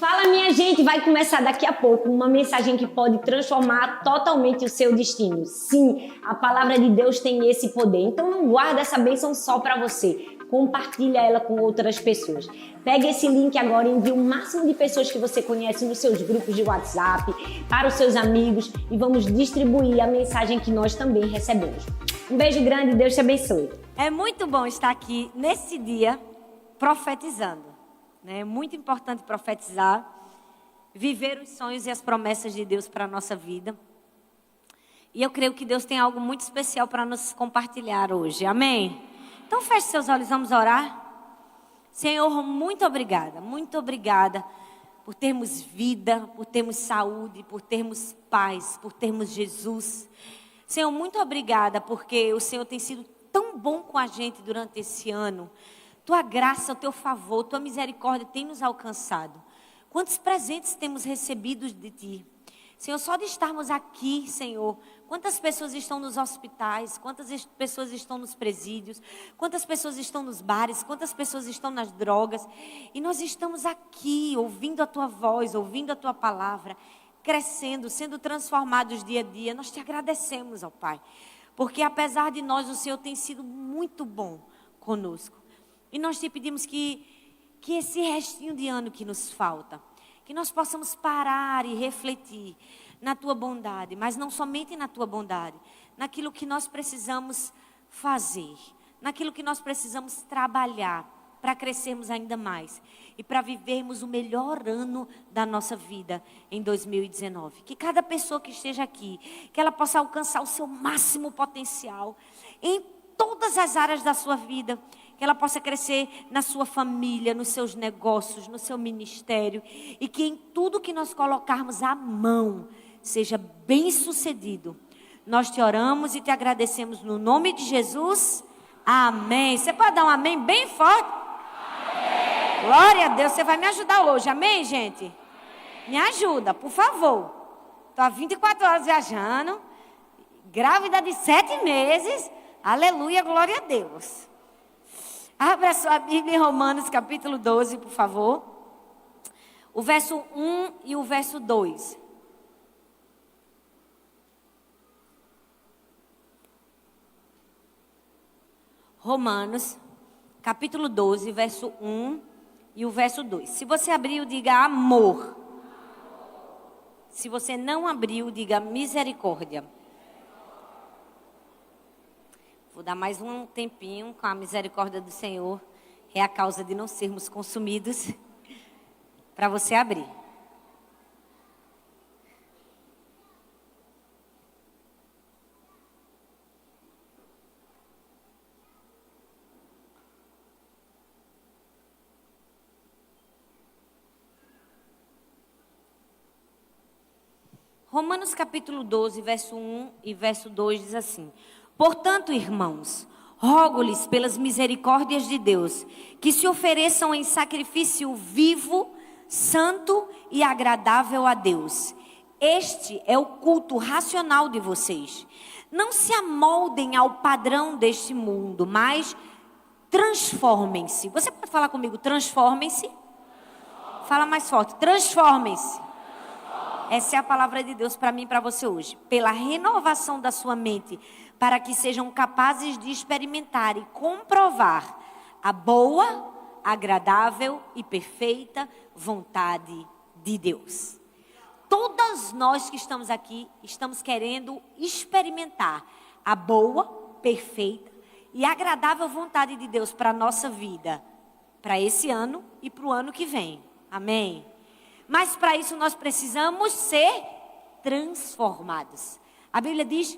Fala, minha gente, vai começar daqui a pouco uma mensagem que pode transformar totalmente o seu destino. Sim, a palavra de Deus tem esse poder. Então não guarda essa bênção só para você. Compartilha ela com outras pessoas. Pega esse link agora e envia o máximo de pessoas que você conhece nos seus grupos de WhatsApp, para os seus amigos e vamos distribuir a mensagem que nós também recebemos. Um beijo grande e Deus te abençoe. É muito bom estar aqui nesse dia profetizando. É muito importante profetizar, viver os sonhos e as promessas de Deus para a nossa vida. E eu creio que Deus tem algo muito especial para nos compartilhar hoje. Amém? Então feche seus olhos, vamos orar. Senhor, muito obrigada por termos vida, por termos saúde, por termos paz, por termos Jesus. Senhor, muito obrigada porque o Senhor tem sido tão bom com a gente durante esse ano. Tua graça, o teu favor, tua misericórdia tem nos alcançado. Quantos presentes temos recebido de ti? Senhor, só de estarmos aqui, Senhor, quantas pessoas estão nos hospitais, quantas pessoas estão nos presídios, quantas pessoas estão nos bares, quantas pessoas estão nas drogas. E nós estamos aqui, ouvindo a tua voz, ouvindo a tua palavra, crescendo, sendo transformados dia a dia. Nós te agradecemos, ó Pai, porque apesar de nós, o Senhor tem sido muito bom conosco. E nós te pedimos que esse restinho de ano que nos falta, que nós possamos parar e refletir na tua bondade, mas não somente na tua bondade, naquilo que nós precisamos fazer, naquilo que nós precisamos trabalhar para crescermos ainda mais e para vivermos o melhor ano da nossa vida em 2019. Que cada pessoa que esteja aqui, que ela possa alcançar o seu máximo potencial em todas as áreas da sua vida, que ela possa crescer na sua família, nos seus negócios, no seu ministério. E que em tudo que nós colocarmos a mão, seja bem sucedido. Nós te oramos e te agradecemos no nome de Jesus. Amém. Você pode dar um amém bem forte? Amém. Glória a Deus. Você vai me ajudar hoje. Amém, gente? Me ajuda, por favor. Estou há 24 horas viajando. Grávida de 7 meses. Aleluia, glória a Deus. Abra sua Bíblia em Romanos capítulo 12, por favor. O verso 1 e o verso 2. Romanos capítulo 12, verso 1 e o verso 2. Se você abriu, diga amor. Se você não abriu, diga misericórdia. Vou dar mais um tempinho com a misericórdia do Senhor. É a causa de não sermos consumidos. Para você abrir. Romanos capítulo 12, verso 1 e verso 2 diz assim: Portanto, irmãos, rogo-lhes pelas misericórdias de Deus, que se ofereçam em sacrifício vivo, santo e agradável a Deus. Este é o culto racional de vocês. Não se amoldem ao padrão deste mundo, mas transformem-se. Você pode falar comigo, transformem-se? Fala mais forte, transformem-se. Essa é a palavra de Deus para mim e para você hoje. Pela renovação da sua mente, para que sejam capazes de experimentar e comprovar a boa, agradável e perfeita vontade de Deus. Todas nós que estamos aqui, estamos querendo experimentar a boa, perfeita e agradável vontade de Deus para a nossa vida, para esse ano e para o ano que vem. Amém? Mas para isso nós precisamos ser transformados. A Bíblia diz: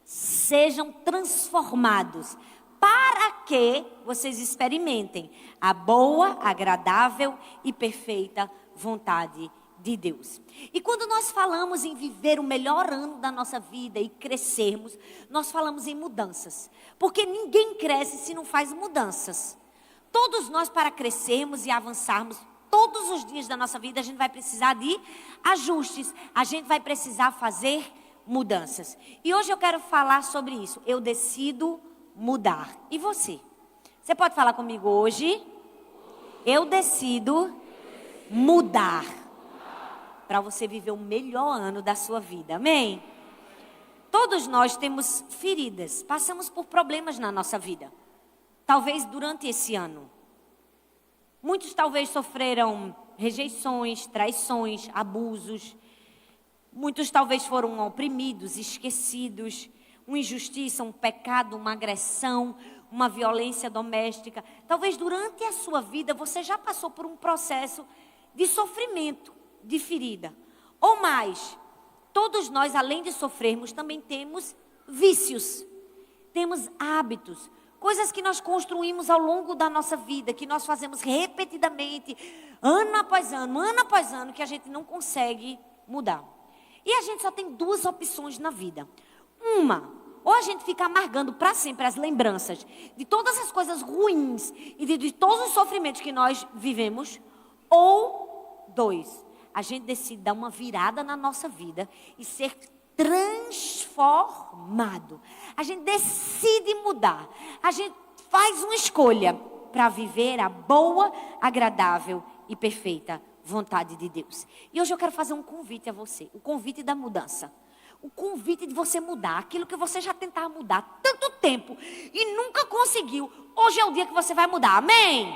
sejam transformados, para que vocês experimentem a boa, agradável e perfeita vontade de Deus. E quando nós falamos em viver o melhor ano da nossa vida e crescermos, nós falamos em mudanças. Porque ninguém cresce se não faz mudanças. Todos nós, para crescermos e avançarmos, todos os dias da nossa vida, a gente vai precisar de ajustes. A gente vai precisar fazer mudanças. E hoje eu quero falar sobre isso. Eu decido mudar. E você? Você pode falar comigo hoje? Eu decido mudar. Para você viver o melhor ano da sua vida. Amém? Todos nós temos feridas. Passamos por problemas na nossa vida. Talvez durante esse ano. Muitos talvez sofreram rejeições, traições, abusos. Muitos talvez foram oprimidos, esquecidos. Uma injustiça, um pecado, uma agressão, uma violência doméstica. Talvez durante a sua vida você já passou por um processo de sofrimento, de ferida. Ou mais, todos nós, além de sofrermos, também temos vícios. Temos hábitos, coisas que nós construímos ao longo da nossa vida, que nós fazemos repetidamente, ano após ano, que a gente não consegue mudar. E a gente só tem duas opções na vida. Uma, ou a gente fica amargando para sempre as lembranças de todas as coisas ruins e de todos os sofrimentos que nós vivemos. Ou dois, a gente decide dar uma virada na nossa vida e ser transformado. A gente decide mudar. A gente faz uma escolha para viver a boa, agradável e perfeita vontade de Deus. E hoje eu quero fazer um convite a você. O convite da mudança. O convite de você mudar. Aquilo que você já tentava mudar há tanto tempo e nunca conseguiu. Hoje é o dia que você vai mudar. Amém?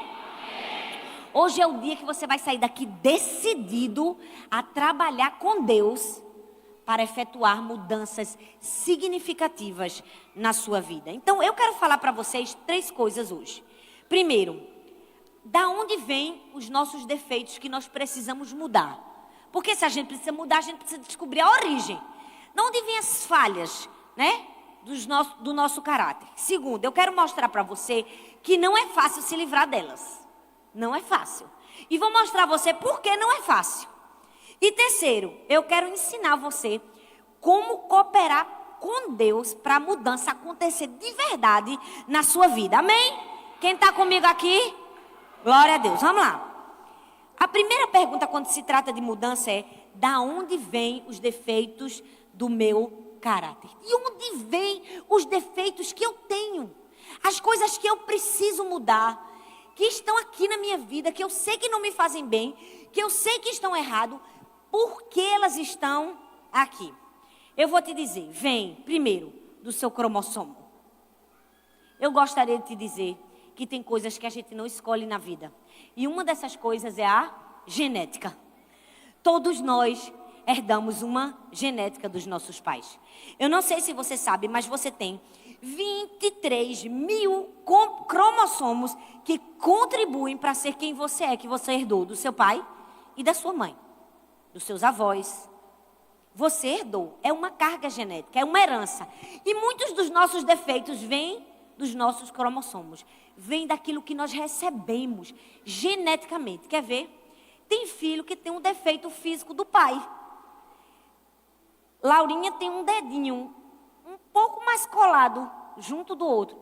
Hoje é o dia que você vai sair daqui decidido a trabalhar com Deus para efetuar mudanças significativas na sua vida. Então, eu quero falar para vocês 3 coisas hoje. Primeiro, da onde vêm os nossos defeitos que nós precisamos mudar? Porque se a gente precisa mudar, a gente precisa descobrir a origem. De onde vêm as falhas, né? Do nosso caráter. Segundo, eu quero mostrar para você que não é fácil se livrar delas. Não é fácil. E vou mostrar a você por que não é fácil. E terceiro, eu quero ensinar você como cooperar com Deus para a mudança acontecer de verdade na sua vida. Amém? Quem está comigo aqui? Glória a Deus. Vamos lá. A primeira pergunta quando se trata de mudança é: da onde vêm os defeitos do meu caráter? De onde vêm os defeitos que eu tenho? As coisas que eu preciso mudar, que estão aqui na minha vida, que eu sei que não me fazem bem, que eu sei que estão errados, por que elas estão aqui? Eu vou te dizer, vem primeiro do seu cromossomo. Eu gostaria de te dizer que tem coisas que a gente não escolhe na vida. E uma dessas coisas é a genética. Todos nós herdamos uma genética dos nossos pais. Eu não sei se você sabe, mas você tem 23 mil cromossomos que contribuem para ser quem você é, que você herdou do seu pai e da sua mãe, dos seus avós. Você herdou, é uma carga genética, é uma herança. E muitos dos nossos defeitos vêm dos nossos cromossomos, vêm daquilo que nós recebemos geneticamente. Quer ver? Tem filho que tem um defeito físico do pai. Laurinha tem um dedinho um pouco mais colado, junto do outro,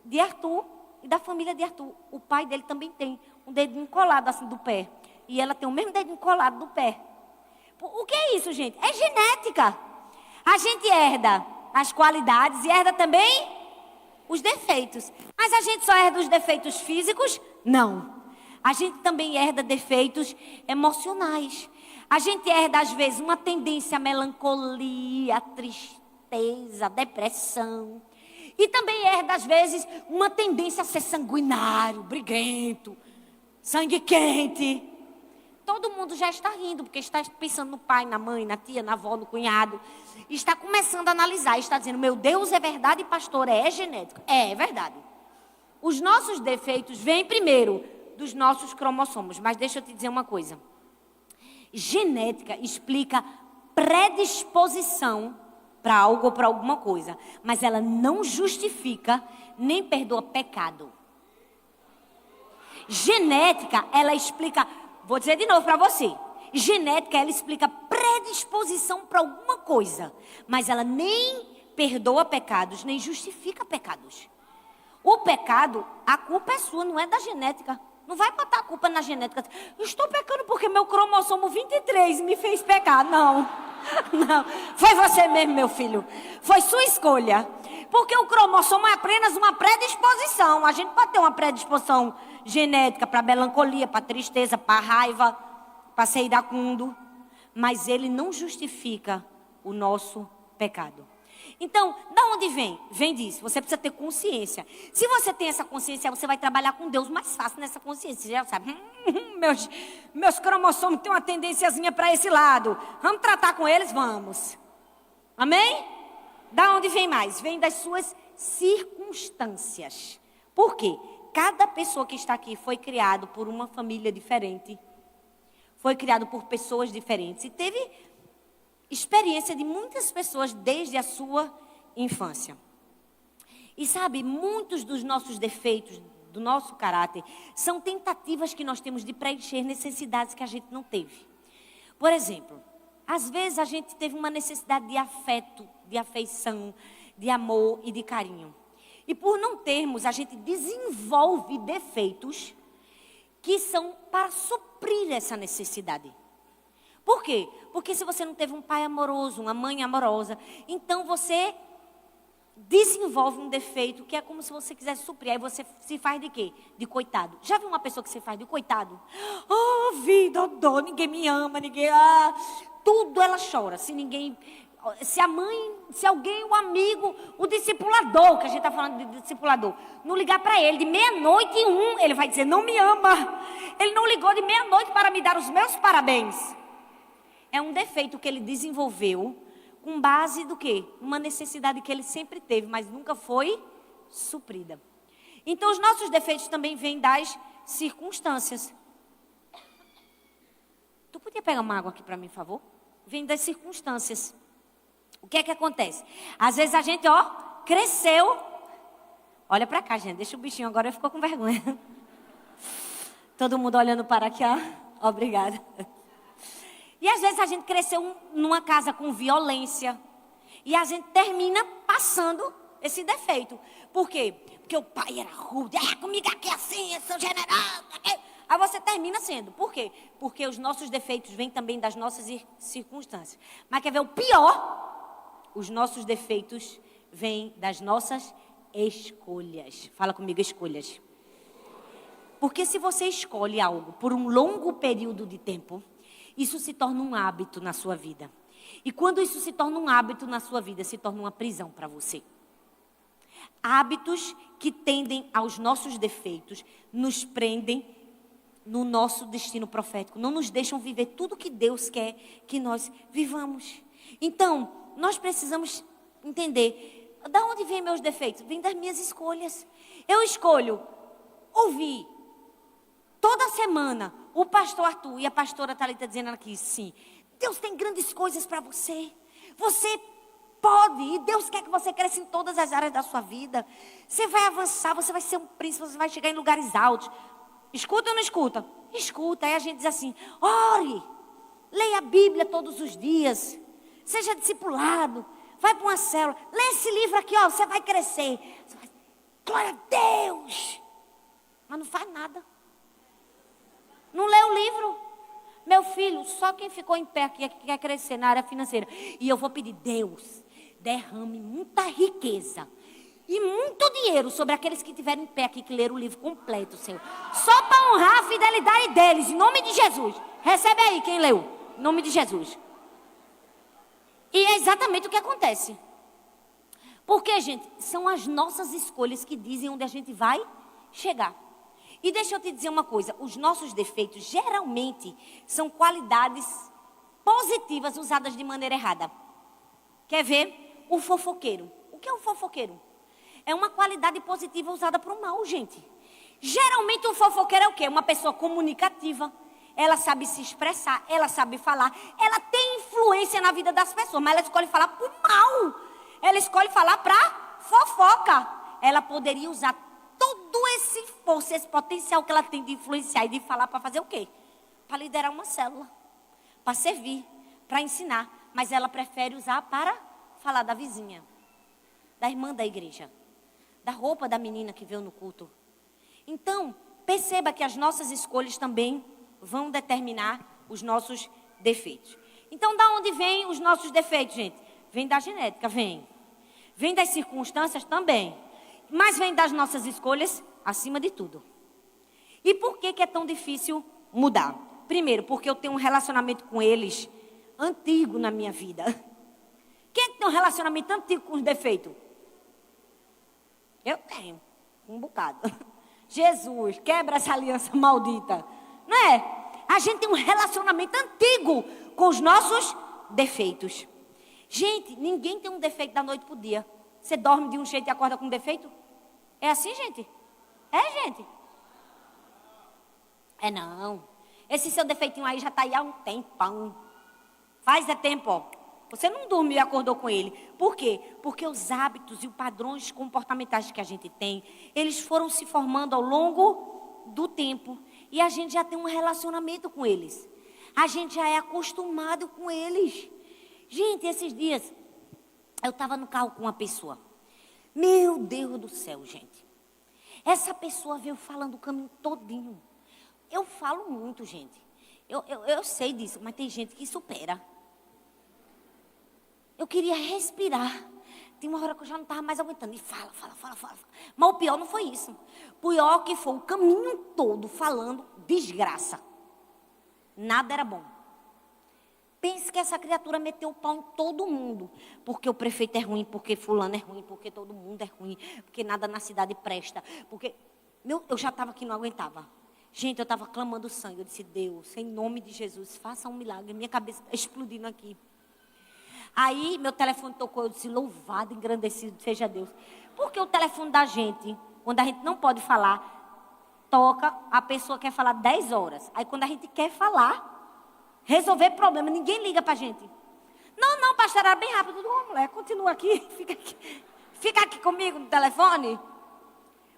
de Arthur e da família de Arthur. O pai dele também tem um dedinho colado assim do pé. E ela tem o mesmo dedinho colado do pé. O que é isso, gente? É genética. A gente herda as qualidades e herda também os defeitos. Mas a gente só herda os defeitos físicos? Não. A gente também herda defeitos emocionais. A gente herda, às vezes, uma tendência à melancolia, à tristeza, à depressão. E também herda, às vezes, uma tendência a ser sanguinário, briguento, sangue quente. Todo mundo já está rindo, porque está pensando no pai, na mãe, na tia, na avó, no cunhado. E está começando a analisar, está dizendo: meu Deus, é verdade, pastor, é genético. É verdade. Os nossos defeitos vêm primeiro dos nossos cromossomos. Mas deixa eu te dizer uma coisa. Genética explica predisposição para algo ou para alguma coisa. Mas ela não justifica nem perdoa pecado. Genética, ela explica... Vou dizer de novo para você. Genética, ela explica predisposição para alguma coisa. Mas ela nem perdoa pecados, nem justifica pecados. O pecado, a culpa é sua, não é da genética. Não vai botar a culpa na genética. Eu estou pecando porque meu cromossomo 23 me fez pecar. Não, não. Foi você mesmo, meu filho. Foi sua escolha. Porque o cromossomo é apenas uma predisposição. A gente pode ter uma predisposição genética para melancolia, para tristeza, para raiva. para ser iracundo, mas ele não justifica o nosso pecado. Então, da onde vem? Vem disso. Você precisa ter consciência. Se você tem essa consciência, você vai trabalhar com Deus mais fácil nessa consciência. Você já sabe, meus cromossomos têm uma tendênciazinha para esse lado. Vamos tratar com eles? Vamos. Amém? Da onde vem mais? Vem das suas circunstâncias. Por quê? Cada pessoa que está aqui foi criado por uma família diferente. Foi criado por pessoas diferentes. E teve experiência de muitas pessoas desde a sua infância. E sabe, muitos dos nossos defeitos, do nosso caráter, são tentativas que nós temos de preencher necessidades que a gente não teve. Por exemplo, às vezes a gente teve uma necessidade de afeto, de afeição, de amor e de carinho. E por não termos, a gente desenvolve defeitos que são para suprir essa necessidade. Por quê? Porque se você não teve um pai amoroso, uma mãe amorosa, então você desenvolve um defeito que é como se você quisesse suprir. Aí você se faz de quê? De coitado. Já viu uma pessoa que se faz de coitado? Oh, vida, dó, ninguém me ama, ninguém... tudo ela chora. Se a mãe, se alguém, o amigo, o discipulador, que a gente está falando de discipulador, não ligar para ele de meia-noite e 1, ele vai dizer, não me ama. Ele não ligou de meia-noite para me dar os meus parabéns. É um defeito que ele desenvolveu com base do quê? Uma necessidade que ele sempre teve, mas nunca foi suprida. Então, os nossos defeitos também vêm das circunstâncias. Tu podia pegar uma água aqui para mim, por favor? Vem das circunstâncias. O que é que acontece? Às vezes a gente, cresceu. Olha para cá, gente. Deixa o bichinho agora, ficou com vergonha. Todo mundo olhando para aqui, ó. Obrigada. E às vezes a gente cresceu numa casa com violência. E a gente termina passando esse defeito. Por quê? Porque o pai era rude. Comigo aqui é assim, eu sou general. Aí você termina sendo. Por quê? Porque os nossos defeitos vêm também das nossas circunstâncias. Mas quer ver o pior? Os nossos defeitos vêm das nossas escolhas. Fala comigo, escolhas. Porque se você escolhe algo por um longo período de tempo, isso se torna um hábito na sua vida. E quando isso se torna um hábito na sua vida, se torna uma prisão para você. Hábitos que tendem aos nossos defeitos, nos prendem no nosso destino profético. Não nos deixam viver tudo que Deus quer que nós vivamos. Então, nós precisamos entender, de onde vêm meus defeitos? Vem das minhas escolhas. Eu escolho ouvir toda semana o pastor Arthur e a pastora Thalita dizendo aqui, sim, Deus tem grandes coisas para você. Você pode, e Deus quer que você cresça em todas as áreas da sua vida. Você vai avançar, você vai ser um príncipe, você vai chegar em lugares altos. Escuta ou não escuta? Escuta. Aí a gente diz assim, ore, leia a Bíblia todos os dias, seja discipulado, vai para uma célula, lê esse livro aqui, você vai crescer. Você vai, glória a Deus. Mas não faz nada. Não lê o livro. Meu filho, só quem ficou em pé aqui quer crescer na área financeira. E eu vou pedir, Deus, derrame muita riqueza e muito dinheiro sobre aqueles que estiverem em pé aqui, que leram o livro completo, Senhor. Só para honrar a fidelidade deles, em nome de Jesus. Recebe aí quem leu, em nome de Jesus. E é exatamente o que acontece. Porque, gente, são as nossas escolhas que dizem onde a gente vai chegar. E deixa eu te dizer uma coisa, os nossos defeitos geralmente são qualidades positivas usadas de maneira errada. Quer ver? O fofoqueiro. O que é um fofoqueiro? É uma qualidade positiva usada para o mal, gente. Geralmente um fofoqueiro é o quê? Uma pessoa comunicativa. Ela sabe se expressar, ela sabe falar. Ela tem influência na vida das pessoas, mas ela escolhe falar para o mal. Ela escolhe falar para fofoca. Ela poderia usar todo esse força, esse potencial que ela tem de influenciar e de falar para fazer o quê? Para liderar uma célula, para servir, para ensinar. Mas ela prefere usar para falar da vizinha, da irmã da igreja, da roupa da menina que veio no culto. Então, perceba que as nossas escolhas também vão determinar os nossos defeitos. Então, da onde vêm os nossos defeitos, gente? Vem da genética, vem. Vem das circunstâncias também. Mas vem das nossas escolhas acima de tudo. E por que é tão difícil mudar? Primeiro, porque eu tenho um relacionamento com eles antigo na minha vida. Quem é que tem um relacionamento antigo com os defeitos? Eu tenho, um bocado. Jesus, quebra essa aliança maldita. Não é? A gente tem um relacionamento antigo com os nossos defeitos. Gente, ninguém tem um defeito da noite pro dia. Você dorme de um jeito e acorda com um defeito? É assim, gente? É, gente? É não. Esse seu defeitinho aí já está aí há um tempão. Faz tempo, ó. Você não dormiu e acordou com ele. Por quê? Porque os hábitos e os padrões comportamentais que a gente tem, eles foram se formando ao longo do tempo. E a gente já tem um relacionamento com eles. A gente já é acostumado com eles. Gente, esses dias, eu estava no carro com uma pessoa. Meu Deus do céu, gente. Essa pessoa veio falando o caminho todinho. Eu falo muito, gente. Eu sei disso, mas tem gente que supera. Eu queria respirar. Tem uma hora que eu já não estava mais aguentando. E fala. Mas o pior não foi isso. O pior que foi o caminho todo falando desgraça. Nada era bom. Pense que essa criatura meteu o pau em todo mundo. Porque o prefeito é ruim, porque fulano é ruim, porque todo mundo é ruim, porque nada na cidade presta. Porque eu já estava aqui, não aguentava. Gente, eu estava clamando sangue. Eu disse, Deus, em nome de Jesus, faça um milagre. Minha cabeça está explodindo aqui. Aí, meu telefone tocou, eu disse, louvado, engrandecido seja Deus. Porque o telefone da gente, quando a gente não pode falar, toca, a pessoa quer falar 10 horas. Aí, quando a gente quer falar, resolver problema, ninguém liga pra gente. Não, pastor, era bem rápido. Tudo, mulher, continua aqui, fica aqui comigo no telefone.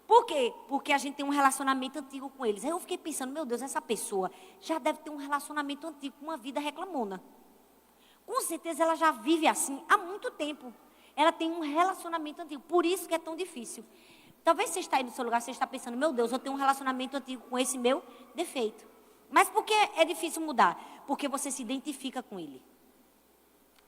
Por quê? Porque a gente tem um relacionamento antigo com eles. Aí eu fiquei pensando, meu Deus, essa pessoa já deve ter um relacionamento antigo com uma vida reclamona. Com certeza ela já vive assim há muito tempo. Ela tem um relacionamento antigo. Por isso que é tão difícil. Talvez você está aí no seu lugar, você está pensando, meu Deus, eu tenho um relacionamento antigo com esse meu defeito. Mas por que é difícil mudar? Porque você se identifica com ele.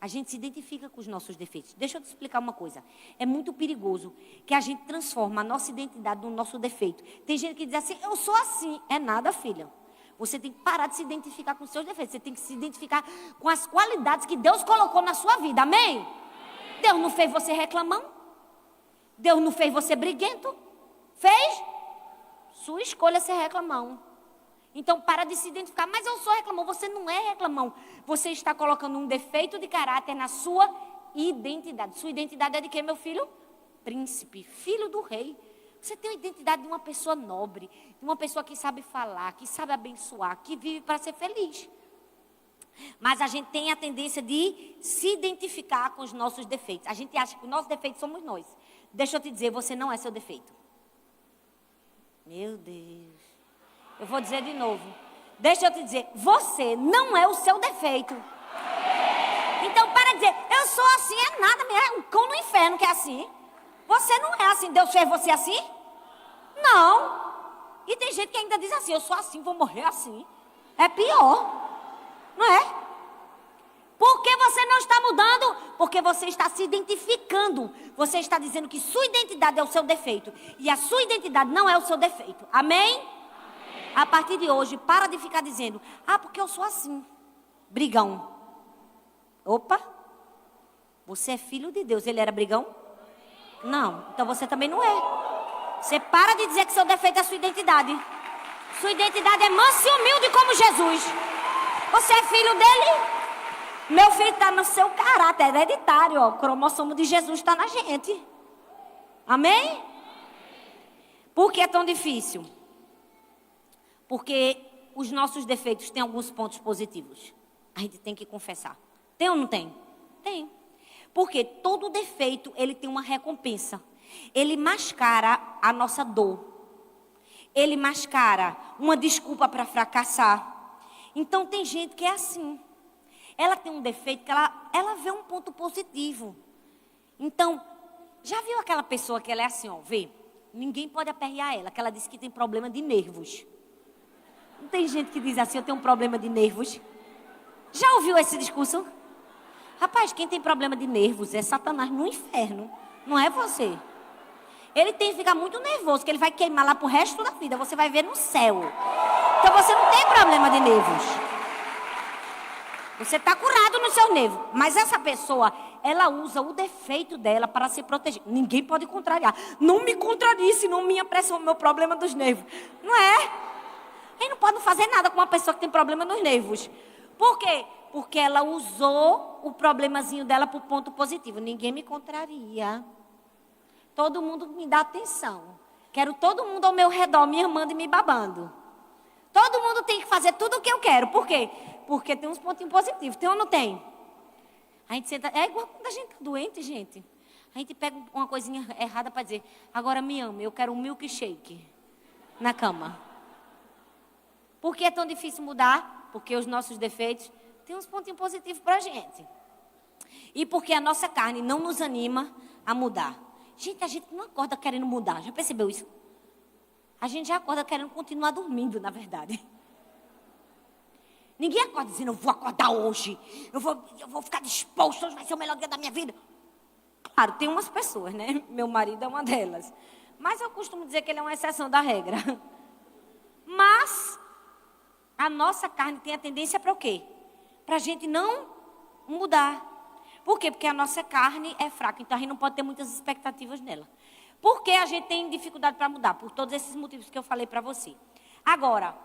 A gente se identifica com os nossos defeitos. Deixa eu te explicar uma coisa. É muito perigoso que a gente transforma a nossa identidade no nosso defeito. Tem gente que diz assim, eu sou assim. É nada, filha. Você tem que parar de se identificar com os seus defeitos. Você tem que se identificar com as qualidades que Deus colocou na sua vida. Amém? Deus não fez você reclamão. Deus não fez você briguento. Fez? Sua escolha é ser reclamão. Então, para de se identificar. Mas eu sou reclamão. Você não é reclamão. Você está colocando um defeito de caráter na sua identidade. Sua identidade é de quem, meu filho? Príncipe, filho do rei. Você tem a identidade de uma pessoa nobre, de uma pessoa que sabe falar, que sabe abençoar, que vive para ser feliz. Mas a gente tem a tendência de se identificar com os nossos defeitos. A gente acha que os nossos defeitos somos nós. Deixa eu te dizer, você não é seu defeito. Meu Deus. Eu vou dizer de novo. Deixa eu te dizer, você não é o seu defeito. Então, para de dizer, eu sou assim, é nada, é um cão no inferno que é assim. Você não é assim, Deus fez você assim? Não. E tem gente que ainda diz assim, eu sou assim, vou morrer assim. É pior. Não é? Por que você não está mudando? Porque você está se identificando. Você está dizendo que sua identidade é o seu defeito. E a sua identidade não é o seu defeito. Amém? A partir de hoje, para de ficar dizendo, porque eu sou assim. Brigão. Opa. Você é filho de Deus. Ele era brigão? Não, então você também não é. Você para de dizer que seu defeito é a sua identidade. Sua identidade é mansa e humilde como Jesus. Você é filho dele. Meu filho está no seu caráter, é hereditário. Ó. O cromossomo de Jesus está na gente. Amém? Por que é tão difícil? Porque os nossos defeitos têm alguns pontos positivos. A gente tem que confessar. Tem ou não tem? Tem. Porque todo defeito, ele tem uma recompensa. Ele mascara a nossa dor. Ele mascara uma desculpa para fracassar. Então, tem gente que é assim. Ela tem um defeito que ela vê um ponto positivo. Então, já viu aquela pessoa que ela é assim, ó, vê? Ninguém pode aperrear ela, que ela diz que tem problema de nervos. Não tem gente que diz assim, eu tenho um problema de nervos. Já ouviu esse discurso? Rapaz, quem tem problema de nervos é Satanás no inferno, não é você. Ele tem que ficar muito nervoso, que ele vai queimar lá pro resto da vida, você vai ver no céu. Então você não tem problema de nervos. Você está curado no seu nervo. Mas essa pessoa, ela usa o defeito dela para se proteger. Ninguém pode contrariar. Não me contrarie, senão minha pressão, meu problema dos nervos. Não é? A gente não pode fazer nada com uma pessoa que tem problema nos nervos. Por quê? Porque ela usou o problemazinho dela para o ponto positivo. Ninguém me contraria. Todo mundo me dá atenção. Quero todo mundo ao meu redor me amando e me babando. Todo mundo tem que fazer tudo o que eu quero. Por quê? Porque tem uns pontinhos positivos. Tem ou não tem? A gente senta... É igual quando a gente está doente, gente. A gente pega uma coisinha errada para dizer, agora me ame, eu quero um milkshake na cama. Por que é tão difícil mudar? Porque os nossos defeitos têm uns pontinhos positivos para a gente. E porque a nossa carne não nos anima a mudar. Gente, a gente não acorda querendo mudar. Já percebeu isso? A gente já acorda querendo continuar dormindo, na verdade. Ninguém acorda dizendo, eu vou acordar hoje. Eu vou ficar disposto, hoje vai ser o melhor dia da minha vida. Claro, tem umas pessoas, né? Meu marido é uma delas. Mas eu costumo dizer que ele é uma exceção da regra. Mas a nossa carne tem a tendência para o quê? Para a gente não mudar. Por quê? Porque a nossa carne é fraca. Então a gente não pode ter muitas expectativas nela. Por que a gente tem dificuldade para mudar? Por todos esses motivos que eu falei para você. Agora,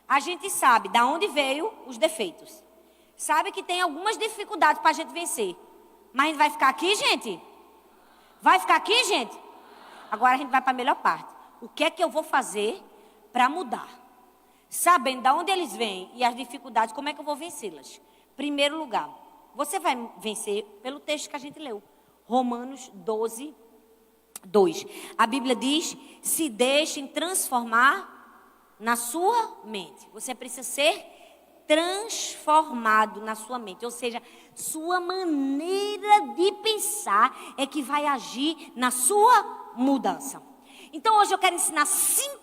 a gente sabe de onde veio os defeitos. Sabe que tem algumas dificuldades para a gente vencer. Mas a gente vai ficar aqui, gente? Vai ficar aqui, gente? Agora a gente vai para a melhor parte. O que é que eu vou fazer para mudar? Sabendo de onde eles vêm e as dificuldades, como é que eu vou vencê-las? Primeiro lugar, você vai vencer pelo texto que a gente leu. Romanos 12, 2. A Bíblia diz, se deixem transformar na sua mente. Você precisa ser transformado na sua mente. Ou seja, sua maneira de pensar é que vai agir na sua mudança. Então hoje eu quero ensinar 5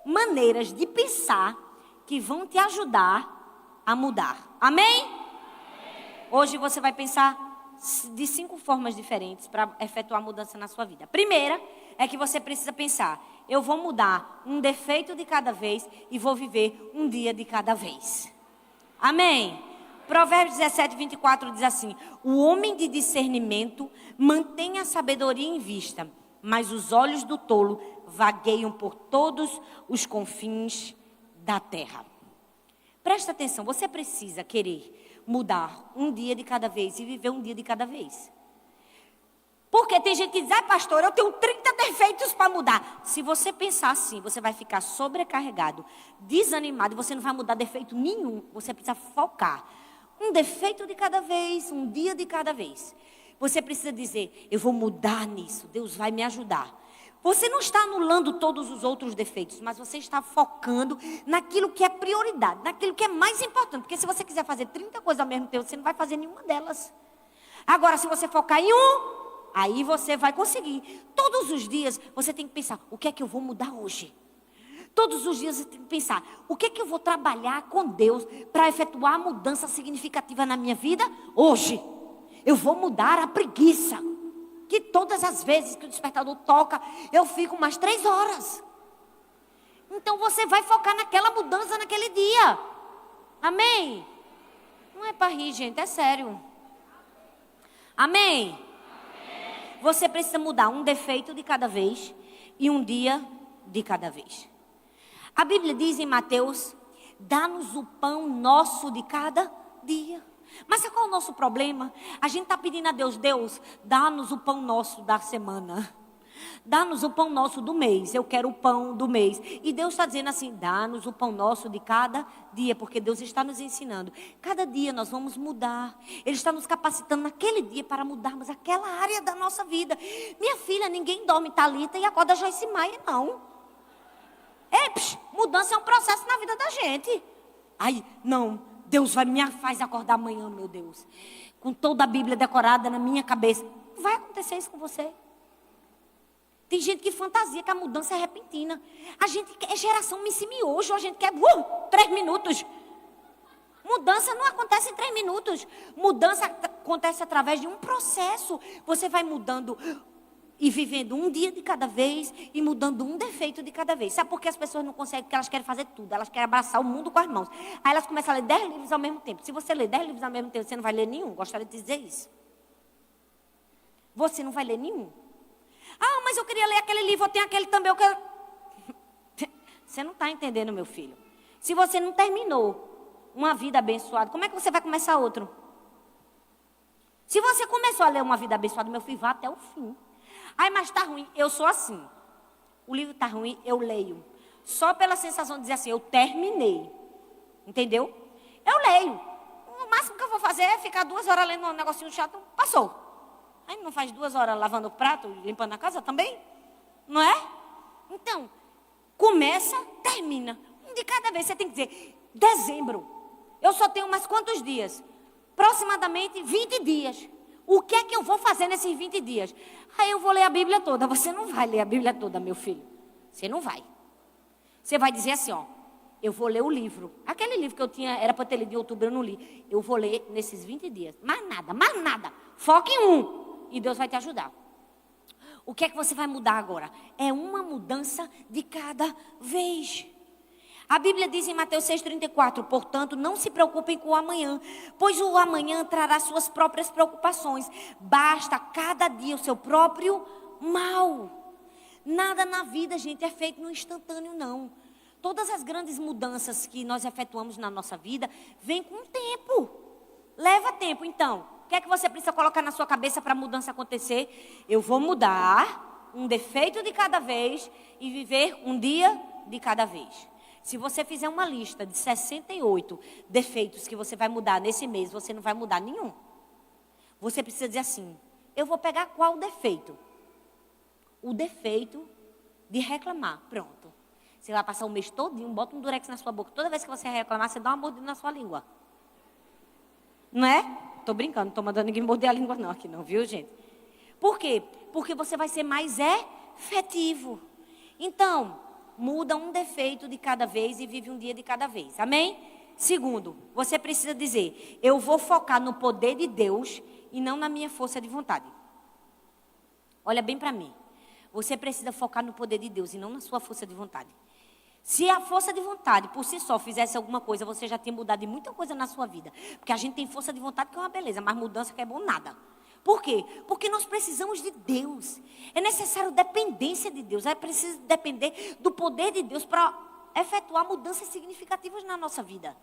maneiras de pensar que vão te ajudar a mudar. Amém? Hoje você vai pensar de 5 formas diferentes para efetuar mudança na sua vida. A primeira é que você precisa pensar, eu vou mudar um defeito de cada vez e vou viver um dia de cada vez. Amém? Provérbios 17, 24 diz assim, o homem de discernimento mantém a sabedoria em vista, mas os olhos do tolo vagueiam por todos os confins da terra. Presta atenção, você precisa querer mudar um dia de cada vez e viver um dia de cada vez. Porque tem gente que diz, pastor, eu tenho 30 defeitos para mudar. Se você pensar assim, você vai ficar sobrecarregado, desanimado, e você não vai mudar defeito nenhum. Você precisa focar. Um defeito de cada vez, um dia de cada vez. Você precisa dizer, eu vou mudar nisso, Deus vai me ajudar. Você não está anulando todos os outros defeitos, mas você está focando naquilo que é prioridade, naquilo que é mais importante. Porque se você quiser fazer 30 coisas ao mesmo tempo, você não vai fazer nenhuma delas. Agora, se você focar em um, aí você vai conseguir. Todos os dias você tem que pensar, o que é que eu vou mudar hoje? Todos os dias você tem que pensar, o que é que eu vou trabalhar com Deus para efetuar a mudança significativa na minha vida hoje? Eu vou mudar a preguiça. Que todas as vezes que o despertador toca, eu fico mais 3 horas. Então você vai focar naquela mudança naquele dia. Amém? Não é para rir, gente, é sério. Amém? Você precisa mudar um defeito de cada vez e um dia de cada vez. A Bíblia diz em Mateus, dá-nos o pão nosso de cada dia. Mas sabe qual é o nosso problema? A gente está pedindo a Deus, Deus, dá-nos o pão nosso da semana. Dá-nos o pão nosso do mês. Eu quero o pão do mês. E Deus está dizendo assim, dá-nos o pão nosso de cada dia. Porque Deus está nos ensinando. Cada dia nós vamos mudar. Ele está nos capacitando naquele dia para mudarmos aquela área da nossa vida. Minha filha, ninguém dorme Thalita e acorda Joyce Maia, não. Mudança é um processo na vida da gente. Ai, não. Deus me faz acordar amanhã, meu Deus. Com toda a Bíblia decorada na minha cabeça. Vai acontecer isso com você. Tem gente que fantasia que a mudança é repentina. A gente é geração miojo. A gente quer 3 minutos. Mudança não acontece em 3 minutos. Mudança acontece através de um processo. Você vai mudando E vivendo um dia de cada vez e mudando um defeito de cada vez. Sabe por que as pessoas não conseguem? Porque elas querem fazer tudo. Elas querem abraçar o mundo com as mãos. Aí elas começam a ler 10 livros ao mesmo tempo. Se você ler 10 livros ao mesmo tempo, você não vai ler nenhum. Gostaria de dizer isso. Você não vai ler nenhum. Ah, mas eu queria ler aquele livro, eu tenho aquele também. Eu quero... Você não está entendendo, meu filho. Se você não terminou uma vida abençoada, como é que você vai começar outro? Se você começou a ler uma vida abençoada, meu filho, vá até o fim. Ai, mas está ruim. Eu sou assim. O livro está ruim, eu leio. Só pela sensação de dizer assim, eu terminei. Entendeu? Eu leio. O máximo que eu vou fazer é ficar 2 horas lendo um negocinho chato. Passou. Aí não faz 2 horas lavando o prato, limpando a casa também? Não é? Então, começa, termina. Um de cada vez. Você tem que dizer, dezembro. Eu só tenho mais quantos dias? Aproximadamente 20 dias. O que é que eu vou fazer nesses 20 dias? Aí eu vou ler a Bíblia toda. Você não vai ler a Bíblia toda, meu filho. Você não vai. Você vai dizer assim, ó. Eu vou ler o livro. Aquele livro que eu tinha, era para ter lido em outubro, eu não li. Eu vou ler nesses 20 dias. Mais nada, mais nada. Foca em um. E Deus vai te ajudar. O que é que você vai mudar agora? É uma mudança de cada vez. A Bíblia diz em Mateus 6,34, portanto, não se preocupem com o amanhã, pois o amanhã trará suas próprias preocupações. Basta cada dia o seu próprio mal. Nada na vida, gente, é feito no instantâneo, não. Todas as grandes mudanças que nós efetuamos na nossa vida, vêm com tempo. Leva tempo, então. O que é que você precisa colocar na sua cabeça para a mudança acontecer? Eu vou mudar um defeito de cada vez e viver um dia de cada vez. Se você fizer uma lista de 68 defeitos que você vai mudar nesse mês, você não vai mudar nenhum. Você precisa dizer assim, eu vou pegar qual defeito? O defeito de reclamar. Pronto. Você vai passar o mês todinho, bota um durex na sua boca. Toda vez que você reclamar, você dá uma mordida na sua língua. Não é? Tô brincando, não tô mandando ninguém morder a língua não aqui não, viu, gente? Por quê? Porque você vai ser mais efetivo. Então, muda um defeito de cada vez e vive um dia de cada vez. Amém? Segundo, você precisa dizer, eu vou focar no poder de Deus e não na minha força de vontade. Olha bem para mim. Você precisa focar no poder de Deus e não na sua força de vontade. Se a força de vontade, por si só, fizesse alguma coisa, você já tinha mudado de muita coisa na sua vida. Porque a gente tem força de vontade que é uma beleza, mas mudança que é bom nada. Por quê? Porque nós precisamos de Deus. É necessário dependência de Deus. É preciso depender do poder de Deus para efetuar mudanças significativas na nossa vida.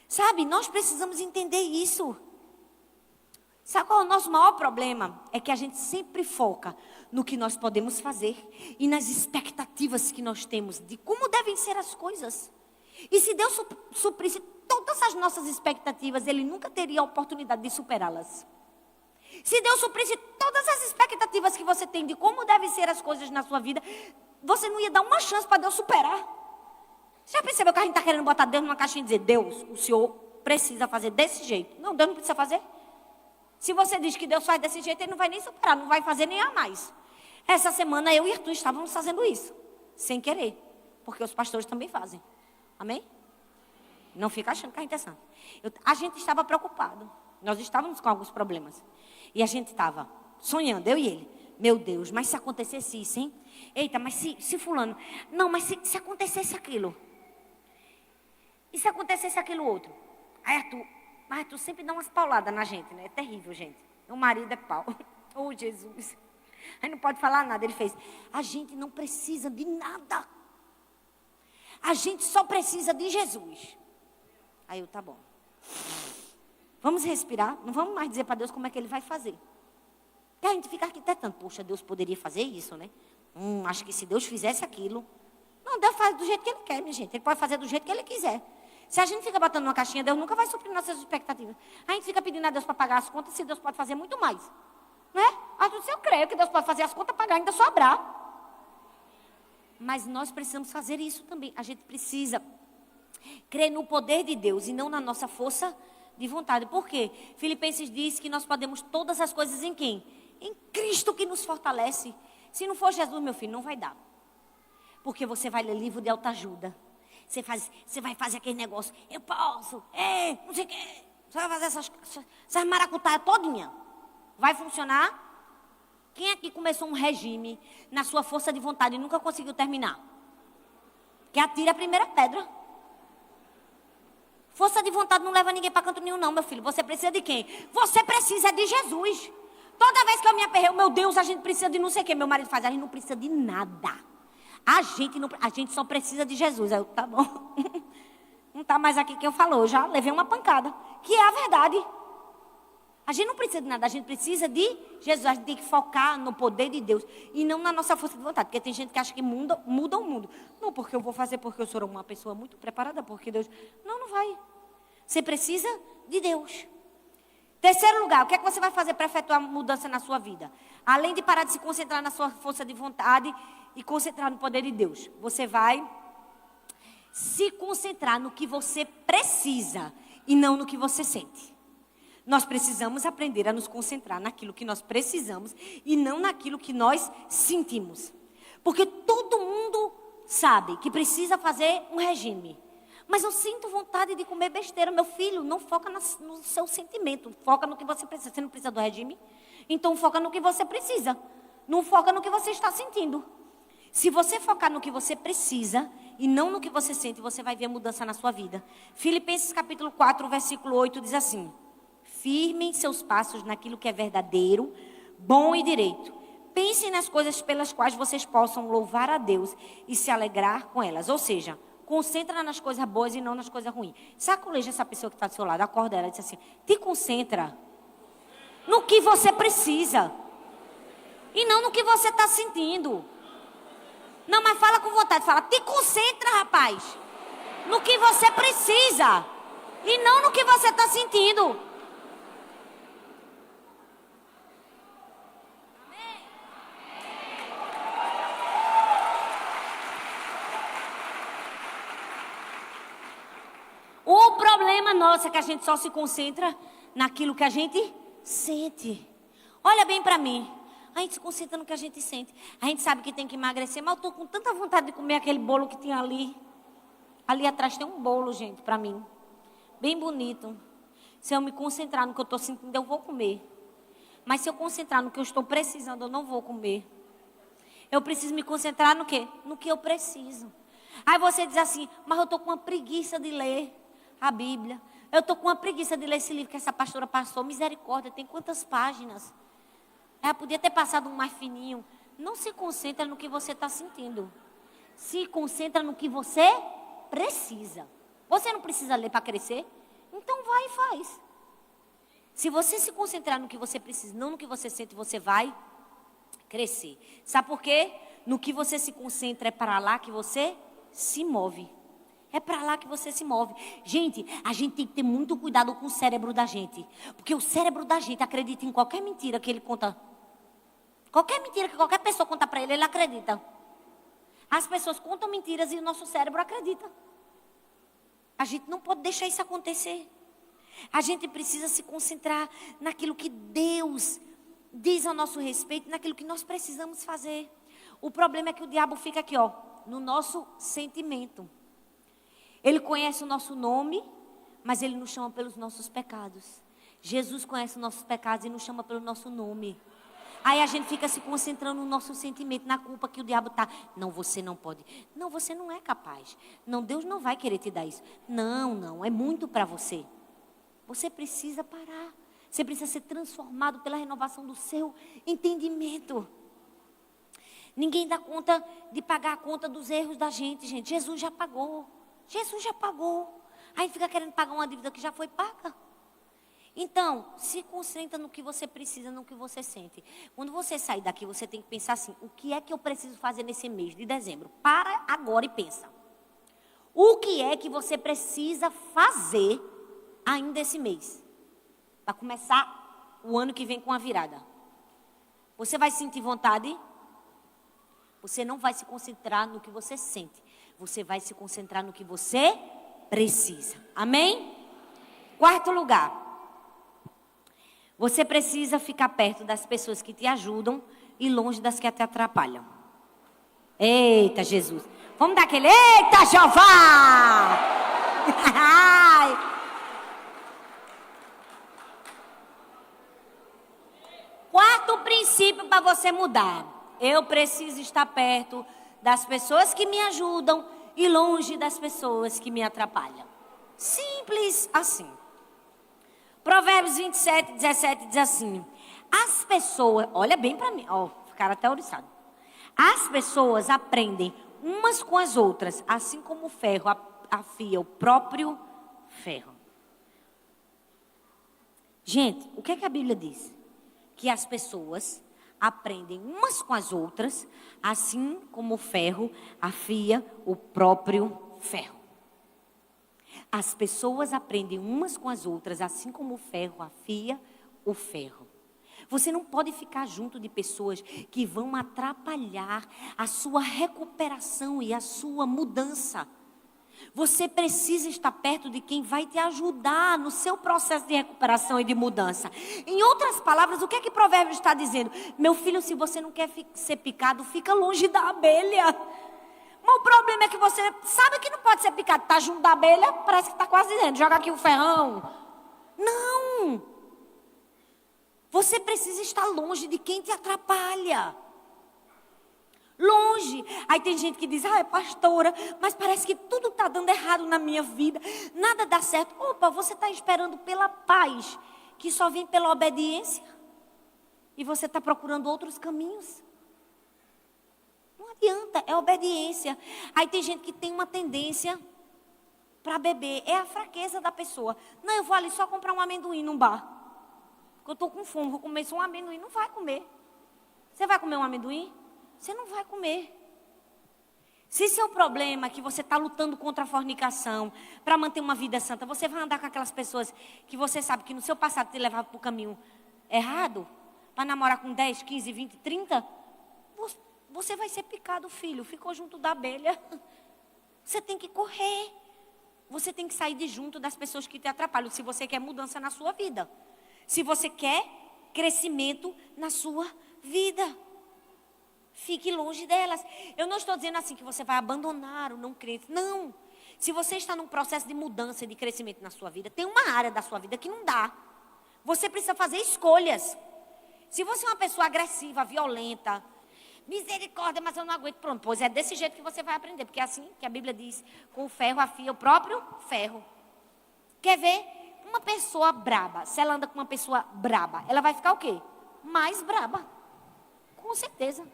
Sabe, nós precisamos entender isso. Sabe qual é o nosso maior problema? É que a gente sempre foca no que nós podemos fazer e nas expectativas que nós temos de como devem ser as coisas. E se Deus suprisse todas as nossas expectativas, Ele nunca teria a oportunidade de superá-las. Se Deus suprisse todas as expectativas que você tem de como devem ser as coisas na sua vida, você não ia dar uma chance para Deus superar. Você já percebeu que a gente está querendo botar Deus numa caixinha e dizer, Deus, o Senhor precisa fazer desse jeito. Não, Deus não precisa fazer. Se você diz que Deus faz desse jeito, Ele não vai nem superar, não vai fazer nem a mais. Essa semana eu e Arthur estávamos fazendo isso, sem querer, porque os pastores também fazem. Amém? Não fica achando que a gente é santo. A gente estava preocupado, nós estávamos com alguns problemas. E a gente estava sonhando, eu e ele. Meu Deus, mas se acontecesse isso, hein? Eita, mas se fulano... Não, mas se acontecesse aquilo. E se acontecesse aquilo outro? Aí Arthur sempre dá umas pauladas na gente, né? É terrível, gente. Meu marido é pau. Oh, Jesus. Aí não pode falar nada. Ele fez, a gente não precisa de nada. A gente só precisa de Jesus. Aí eu, tá bom. Vamos respirar. Não vamos mais dizer para Deus como é que Ele vai fazer. E a gente fica arquitetando. Poxa, Deus poderia fazer isso, né? Acho que se Deus fizesse aquilo... Não, Deus faz do jeito que Ele quer, minha gente. Ele pode fazer do jeito que Ele quiser. Se a gente fica botando numa caixinha, Deus nunca vai suprir nossas expectativas. A gente fica pedindo a Deus para pagar as contas, se Deus pode fazer muito mais. Não é? Eu creio que Deus pode fazer as contas, pagar, ainda sobrar. Mas nós precisamos fazer isso também. A gente precisa crer no poder de Deus e não na nossa força de vontade. Por quê? Filipenses diz que nós podemos todas as coisas em quem? Em Cristo que nos fortalece. Se não for Jesus, meu filho, não vai dar. Porque você vai ler livro de autoajuda. Você vai fazer aquele negócio, eu posso, não sei o quê. Você vai fazer essas maracutaias todinha. Vai funcionar? Quem aqui começou um regime na sua força de vontade e nunca conseguiu terminar? Que atire a primeira pedra. Força de vontade não leva ninguém para canto nenhum, não, meu filho. Você precisa de quem? Você precisa de Jesus. Toda vez que eu me aperreio, meu Deus, a gente precisa de não sei o quê. Meu marido faz, a gente não precisa de nada. A gente só precisa de Jesus. Aí eu, tá bom. Não tá mais aqui que eu falo, eu já levei uma pancada. Que é a verdade. A gente não precisa de nada, a gente precisa de Jesus. A gente tem que focar no poder de Deus e não na nossa força de vontade. Porque tem gente que acha que muda o mundo. Não, porque eu vou fazer porque eu sou uma pessoa muito preparada, porque Deus... Não vai. Você precisa de Deus. Terceiro lugar, o que é que você vai fazer para efetuar mudança na sua vida? Além de parar de se concentrar na sua força de vontade e concentrar no poder de Deus, você vai se concentrar no que você precisa e não no que você sente. Nós precisamos aprender a nos concentrar naquilo que nós precisamos e não naquilo que nós sentimos. Porque todo mundo sabe que precisa fazer um regime. Mas eu sinto vontade de comer besteira. Meu filho, não foca no seu sentimento. Foca no que você precisa. Você não precisa do regime? Então foca no que você precisa. Não foca no que você está sentindo. Se você focar no que você precisa e não no que você sente, você vai ver mudança na sua vida. Filipenses capítulo 4, versículo 8 diz assim: firmem seus passos naquilo que é verdadeiro, bom e direito. Pensem nas coisas pelas quais vocês possam louvar a Deus e se alegrar com elas. Ou seja, concentra nas coisas boas e não nas coisas ruins. Saculeja essa pessoa que está do seu lado, acorda ela e diz assim: te concentra no que você precisa e não no que você está sentindo. Não, mas fala com vontade, fala, te concentra, rapaz, no que você precisa e não no que você está sentindo. O problema nosso é que a gente só se concentra naquilo que a gente sente. Olha bem para mim. A gente se concentra no que a gente sente. A gente sabe que tem que emagrecer, mas eu estou com tanta vontade de comer aquele bolo que tinha ali. Ali atrás tem um bolo, gente, para mim. Bem bonito. Se eu me concentrar no que eu estou sentindo, eu vou comer. Mas se eu concentrar no que eu estou precisando, eu não vou comer. Eu preciso me concentrar no quê? No que eu preciso. Aí você diz assim, mas eu estou com uma preguiça de ler a Bíblia. Eu estou com uma preguiça de ler esse livro que essa pastora passou. Misericórdia, tem quantas páginas? Ela podia ter passado um mais fininho. Não se concentra no que você está sentindo. Se concentra no que você precisa. Você não precisa ler para crescer? Então vai e faz. Se você se concentrar no que você precisa, não no que você sente, você vai crescer. Sabe por quê? No que você se concentra é para lá que você se move. É para lá que você se move. Gente, a gente tem que ter muito cuidado com o cérebro da gente. Porque o cérebro da gente acredita em qualquer mentira que ele conta. Qualquer mentira que qualquer pessoa conta para ele, ele acredita. As pessoas contam mentiras e o nosso cérebro acredita. A gente não pode deixar isso acontecer. A gente precisa se concentrar naquilo que Deus diz a nosso respeito, naquilo que nós precisamos fazer. O problema é que o diabo fica aqui, ó, no nosso sentimento. Ele conhece o nosso nome, mas ele nos chama pelos nossos pecados. Jesus conhece os nossos pecados e nos chama pelo nosso nome. Aí a gente fica se concentrando no nosso sentimento, na culpa que o diabo está. Não, você não pode. Não, você não é capaz. Não, Deus não vai querer te dar isso. Não, é muito para você. Você precisa parar. Você precisa ser transformado pela renovação do seu entendimento. Ninguém dá conta de pagar a conta dos erros da gente, gente. Jesus já pagou. Jesus já pagou. Aí fica querendo pagar uma dívida que já foi paga. Então, se concentra no que você precisa, no que você sente. Quando você sair daqui, você tem que pensar assim, o que é que eu preciso fazer nesse mês de dezembro? Para agora e pensa. O que é que você precisa fazer ainda esse mês? Para começar o ano que vem com a virada. Você vai sentir vontade? Você não vai se concentrar no que você sente. Você vai se concentrar no que você precisa. Amém? Quarto lugar. Você precisa ficar perto das pessoas que te ajudam e longe das que te atrapalham. Eita, Jesus. Vamos dar aquele, eita, Jeová! Quarto Quarto princípio para você mudar. Eu preciso estar perto das pessoas que me ajudam e longe das pessoas que me atrapalham. Simples assim. Provérbios 27, 17 diz assim: as pessoas, olha bem para mim, ficaram até oriçados. As pessoas aprendem umas com as outras, assim como o ferro afia o próprio ferro. Gente, o que é que a Bíblia diz? Que as pessoas aprendem umas com as outras, assim como o ferro afia o próprio ferro. As pessoas aprendem umas com as outras, assim como o ferro afia o ferro. Você não pode ficar junto de pessoas que vão atrapalhar a sua recuperação e a sua mudança. Você precisa estar perto de quem vai te ajudar no seu processo de recuperação e de mudança. Em outras palavras, o que é que Provérbios está dizendo? Meu filho, se você não quer ser picado, fica longe da abelha. Mas o problema é que você sabe que não pode ser picado. Está junto da abelha, parece que está quase dizendo, joga aqui o ferrão. Não. Você precisa estar longe de quem te atrapalha. Longe. Aí tem gente que diz, pastora, mas parece que tudo está dando errado na minha vida. Nada dá certo. Opa, você está esperando pela paz, que só vem pela obediência. E você está procurando outros caminhos. Não adianta, é obediência. Aí tem gente que tem uma tendência para beber. É a fraqueza da pessoa. Não, eu vou ali só comprar um amendoim num bar. Porque eu estou com fome, vou comer só um amendoim. Não vai comer. Você vai comer um amendoim? Você não vai comer. Se seu problema é que você está lutando contra a fornicação, para manter uma vida santa, você vai andar com aquelas pessoas que você sabe que no seu passado te levaram para o caminho errado, para namorar com 10, 15, 20, 30, você vai ser picado, filho. Ficou junto da abelha. Você tem que correr. Você tem que sair de junto das pessoas que te atrapalham, se você quer mudança na sua vida. Se você quer crescimento na sua vida. Fique longe delas. Eu não estou dizendo assim que você vai abandonar o não crente. Não. Se você está num processo de mudança, de crescimento na sua vida, tem uma área da sua vida que não dá. Você precisa fazer escolhas. Se você é uma pessoa agressiva, violenta, misericórdia, mas eu não aguento. Pronto, pois é desse jeito que você vai aprender. Porque é assim que a Bíblia diz, com o ferro afia o próprio ferro. Quer ver? Uma pessoa braba, se ela anda com uma pessoa braba, ela vai ficar o quê? Mais braba. Com certeza.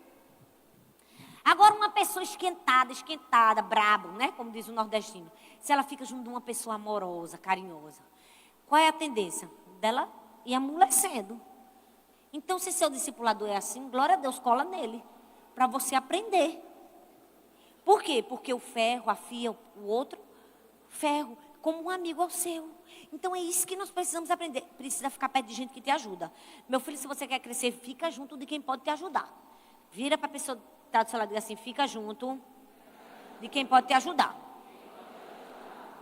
Agora, uma pessoa esquentada, brabo, né? Como diz o nordestino. Se ela fica junto de uma pessoa amorosa, carinhosa, qual é a tendência? Dela ir amolecendo. Então, se seu discipulador é assim, glória a Deus, cola nele. Para você aprender. Por quê? Porque o ferro afia o outro ferro, como um amigo ao seu. Então, é isso que nós precisamos aprender. Precisa ficar perto de gente que te ajuda. Meu filho, se você quer crescer, fica junto de quem pode te ajudar. Vira para a pessoa que está do seu lado e diz assim, fica junto de quem pode te ajudar.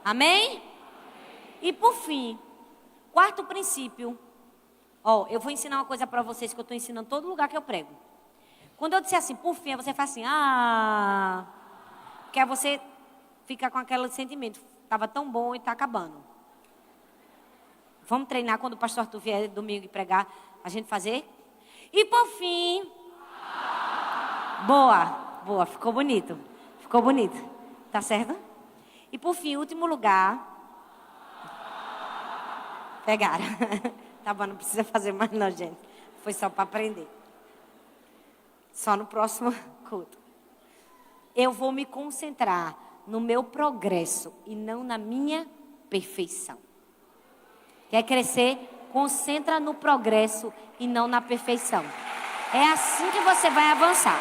Amém? E por fim, quarto princípio. Eu vou ensinar uma coisa para vocês que eu estou ensinando em todo lugar que eu prego. Quando eu disser assim, por fim, você faz assim, que aí você fica com aquele sentimento, estava tão bom e está acabando. Vamos treinar quando o pastor Arthur vier domingo e pregar, a gente fazer? E por fim... Boa, ficou bonito. Tá certo? E por fim, último lugar. Pegaram. Tá bom, não precisa fazer mais não, gente. Foi só para aprender. Só no próximo culto. Eu vou me concentrar no meu progresso e não na minha perfeição. Quer crescer? Concentra no progresso e não na perfeição. É assim que você vai avançar.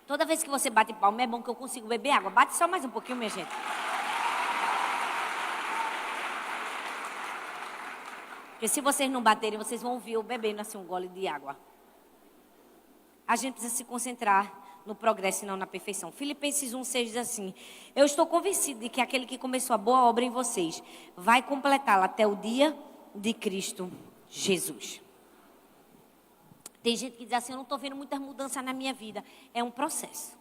Toda vez que você bate palma, é bom que eu consigo beber água. Bate só mais um pouquinho, minha gente. Porque se vocês não baterem, vocês vão ouvir eu bebendo assim um gole de água. A gente precisa se concentrar no progresso e não na perfeição. Filipenses 1,6 diz assim: eu estou convencido de que aquele que começou a boa obra em vocês vai completá-la até o dia de Cristo Jesus. Tem gente que diz assim, eu não estou vendo muitas mudanças na minha vida. É um processo.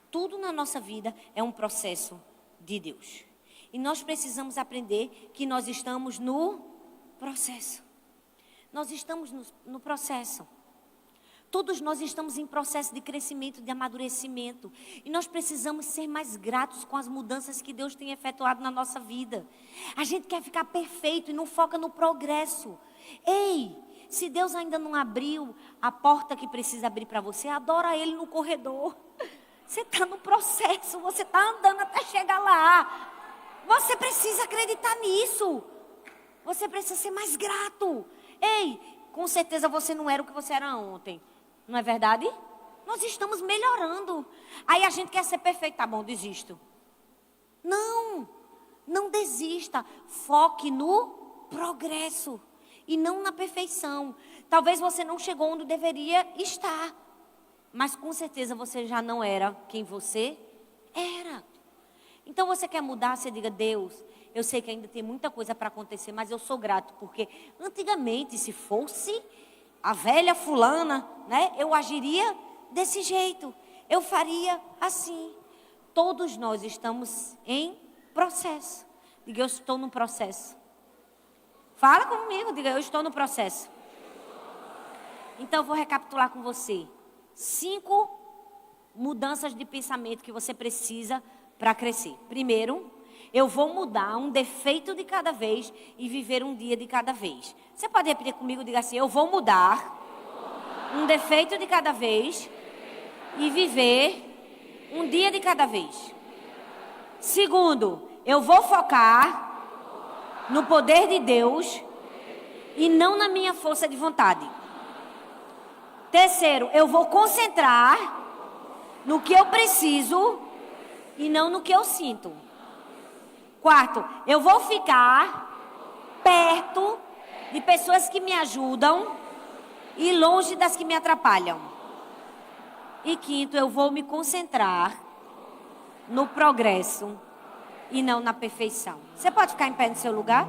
Tudo na nossa vida é um processo de Deus. E nós precisamos aprender que nós estamos no processo. Nós estamos no processo. Todos nós estamos em processo de crescimento, de amadurecimento. E nós precisamos ser mais gratos com as mudanças que Deus tem efetuado na nossa vida. A gente quer ficar perfeito e não foca no progresso. Ei, se Deus ainda não abriu a porta que precisa abrir para você, adora Ele no corredor. Você está no processo, você está andando até chegar lá. Você precisa acreditar nisso. Você precisa ser mais grato. Ei, com certeza você não era o que você era ontem. Não é verdade? Nós estamos melhorando. Aí a gente quer ser perfeito. Tá bom, desisto. Não desista. Foque no progresso e não na perfeição. Talvez você não chegou onde deveria estar. Mas com certeza você já não era quem você era. Então você quer mudar, você diga: Deus, eu sei que ainda tem muita coisa para acontecer, mas eu sou grato, porque antigamente, se fosse a velha fulana, né, eu agiria desse jeito, eu faria assim. Todos nós estamos em processo. Diga: eu estou no processo. Fala comigo, diga: eu estou no processo. Então eu vou recapitular com você 5 mudanças de pensamento que você precisa para crescer. Primeiro, eu vou mudar um defeito de cada vez e viver um dia de cada vez. Você pode repetir comigo? Diga assim: eu vou mudar um defeito de cada vez e viver um dia de cada vez. Segundo, eu vou focar no poder de Deus e não na minha força de vontade. Terceiro, eu vou concentrar no que eu preciso e não no que eu sinto. Quarto, eu vou ficar perto de pessoas que me ajudam e longe das que me atrapalham. E quinto, eu vou me concentrar no progresso e não na perfeição. Você pode ficar em pé no seu lugar?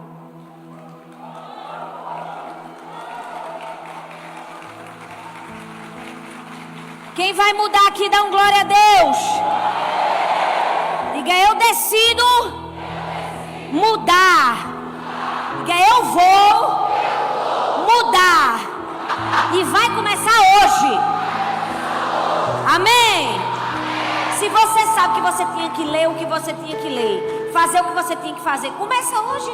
Quem vai mudar aqui, dá um glória a Deus. Diga: eu decido mudar. Diga: eu vou mudar. E vai começar hoje. Amém? Se você sabe que você tinha que ler o que você tinha que ler, fazer o que você tinha que fazer, começa hoje.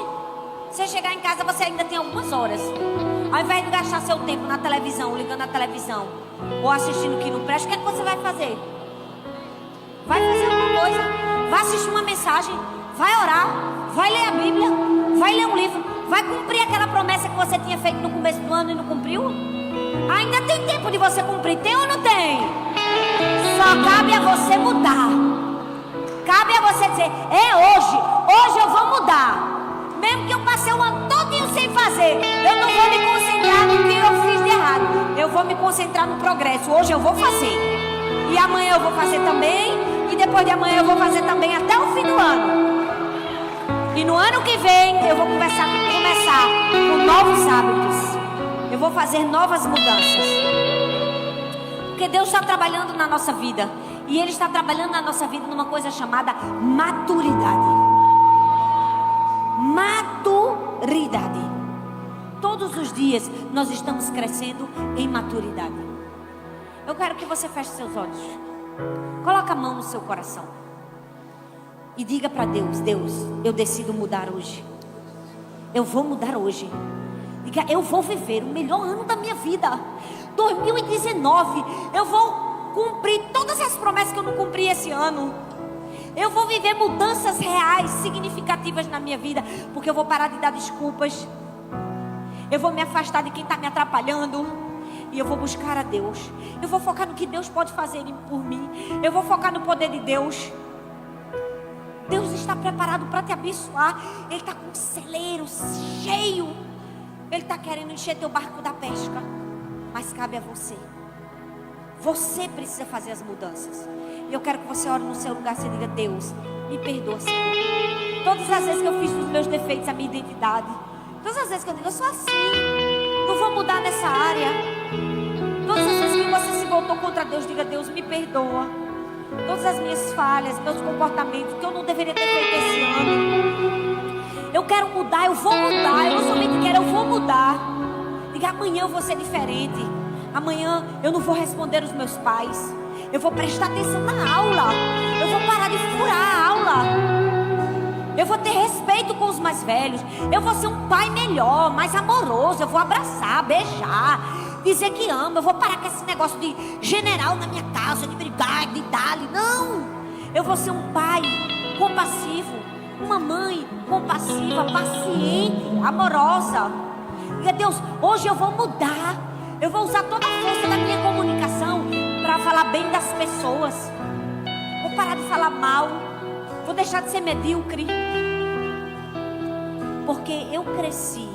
Você chegar em casa, você ainda tem algumas horas. Ao invés de gastar seu tempo na televisão, ligando a televisão, ou assistindo o que não presta, o que é que você vai fazer? Vai fazer alguma coisa. Vai assistir uma mensagem. Vai orar. Vai ler a Bíblia. Vai ler um livro. Vai cumprir aquela promessa que você tinha feito no começo do ano e não cumpriu? Ainda tem tempo de você cumprir. Tem ou não tem? Só cabe a você mudar. Cabe a você dizer: é hoje. Hoje eu vou mudar. Mesmo que eu passei o ano todinho sem fazer, eu não vou me concentrar no que eu fiz de errado. Eu vou me concentrar no progresso. Hoje eu vou fazer. E amanhã eu vou fazer também. E depois de amanhã eu vou fazer também até o fim do ano. E no ano que vem eu vou começar com novos hábitos. Eu vou fazer novas mudanças. Porque Deus está trabalhando na nossa vida. E Ele está trabalhando na nossa vida numa coisa chamada maturidade. Maturidade. Todos os dias nós estamos crescendo em maturidade. Eu quero que você feche seus olhos. Coloque a mão no seu coração. E diga para Deus: Deus, eu decido mudar hoje. Eu vou mudar hoje. Diga: eu vou viver o melhor ano da minha vida. 2019. Eu vou cumprir todas as promessas que eu não cumpri esse ano. Eu vou viver mudanças reais, significativas na minha vida. Porque eu vou parar de dar desculpas. Eu vou me afastar de quem está me atrapalhando. E eu vou buscar a Deus. Eu vou focar no que Deus pode fazer por mim. Eu vou focar no poder de Deus. Deus está preparado para te abençoar. Ele está com um celeiro cheio. Ele está querendo encher teu barco da pesca. Mas cabe a você. Você precisa fazer as mudanças. E eu quero que você ore no seu lugar e diga: Deus, me perdoa, Senhor. Todas as vezes que eu fiz dos meus defeitos a minha identidade. Todas as vezes que eu digo: eu sou assim, não vou mudar nessa área. Todas as vezes que você se voltou contra Deus, diga: Deus, me perdoa. Todas as minhas falhas, meus comportamentos que eu não deveria ter feito esse ano. Eu quero mudar, eu vou mudar. Eu não somente quero, eu vou mudar. Diga, amanhã eu vou ser diferente. Amanhã eu não vou responder os meus pais. Eu vou prestar atenção na aula. Eu vou parar de furar a aula. Eu vou ter respeito com os mais velhos. Eu vou ser um pai melhor, mais amoroso. Eu vou abraçar, beijar, dizer que amo. Eu vou parar com esse negócio de general na minha casa, de brigar, de dar-lhe. Não! Eu vou ser um pai compassivo, uma mãe compassiva, paciente, amorosa. Diga, Deus, hoje eu vou mudar. Eu vou usar toda a força da minha comunicação para falar bem das pessoas. Vou parar de falar mal. Vou deixar de ser medíocre. Porque eu cresci.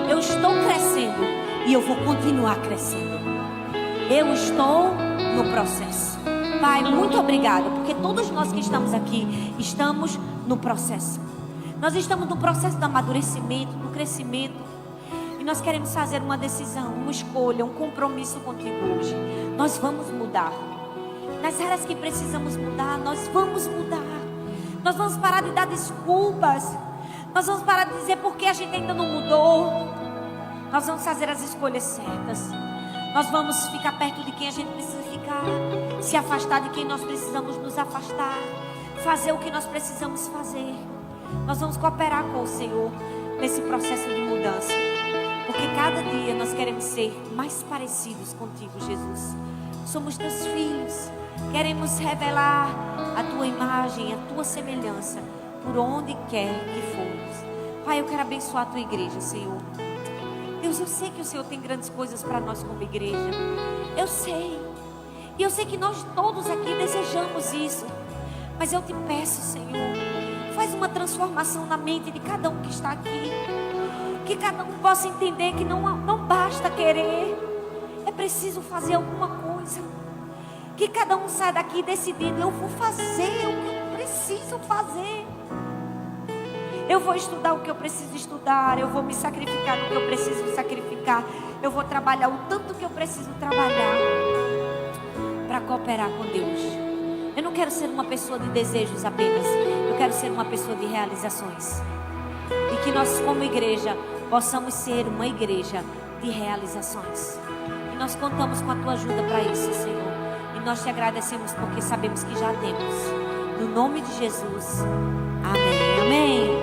Eu estou crescendo. E eu vou continuar crescendo. Eu estou no processo. Pai, muito obrigada. Porque todos nós que estamos aqui estamos no processo. Nós estamos no processo do amadurecimento, do crescimento. E nós queremos fazer uma decisão, uma escolha, um compromisso contigo hoje. Nós vamos mudar. Nas áreas que precisamos mudar, nós vamos mudar. Nós vamos parar de dar desculpas. Nós vamos parar de dizer porque a gente ainda não mudou. Nós vamos fazer as escolhas certas. Nós vamos ficar perto de quem a gente precisa ficar. Se afastar de quem nós precisamos nos afastar. Fazer o que nós precisamos fazer. Nós vamos cooperar com o Senhor nesse processo de mudança. Porque cada dia nós queremos ser mais parecidos contigo, Jesus. Somos teus filhos. Queremos revelar a tua imagem, a tua semelhança, por onde quer que formos. Pai, eu quero abençoar a tua igreja, Senhor. Deus, eu sei que o Senhor tem grandes coisas para nós como igreja. Eu sei. E eu sei que nós todos aqui desejamos isso. Mas eu te peço, Senhor, faz uma transformação na mente de cada um que está aqui. Que cada um possa entender que não basta querer. É preciso fazer alguma coisa. Que cada um saia daqui decidido, eu vou fazer o que eu preciso fazer. Eu vou estudar o que eu preciso estudar. Eu vou me sacrificar no que eu preciso sacrificar. Eu vou trabalhar o tanto que eu preciso trabalhar para cooperar com Deus. Eu não quero ser uma pessoa de desejos apenas. Eu quero ser uma pessoa de realizações. E que nós como igreja possamos ser uma igreja de realizações. E nós contamos com a tua ajuda para isso, Senhor. E nós te agradecemos porque sabemos que já temos. No nome de Jesus. Amém. Amém.